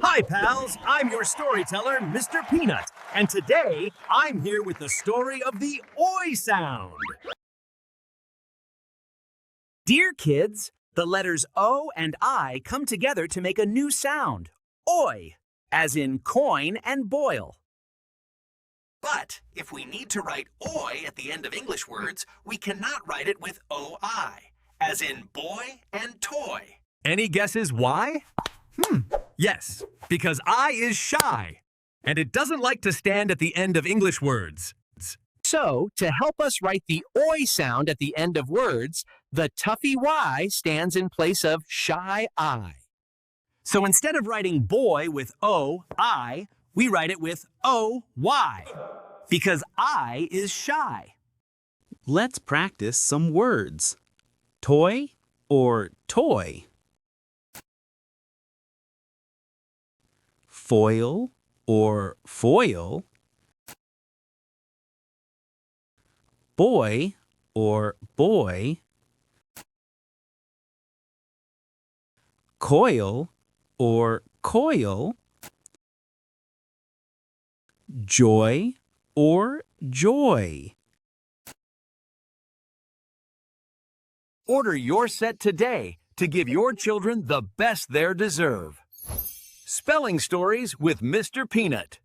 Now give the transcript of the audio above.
Hi, pals. I'm your storyteller, Mr. Peanut. And today, I'm here with the story of the oi sound. Dear kids, the letters O and I come together to make a new sound, oi, as in coin and boil. But if we need to write oi at the end of English words, we cannot write it with oi, as in boy and toy. Any guesses why? Yes, because I is shy, and it doesn't like to stand at the end of English words. So, to help us write the oi sound at the end of words, the toughy Y stands in place of shy I. So instead of writing boy with O-I, we write it with O-Y, because I is shy. Let's practice some words. Toy or toy? Foil or foil? Boy or boy? Coil or coil? Joy or joy? Order your set today to give your children the best they deserve. Spelling Stories with Mr. Peanut.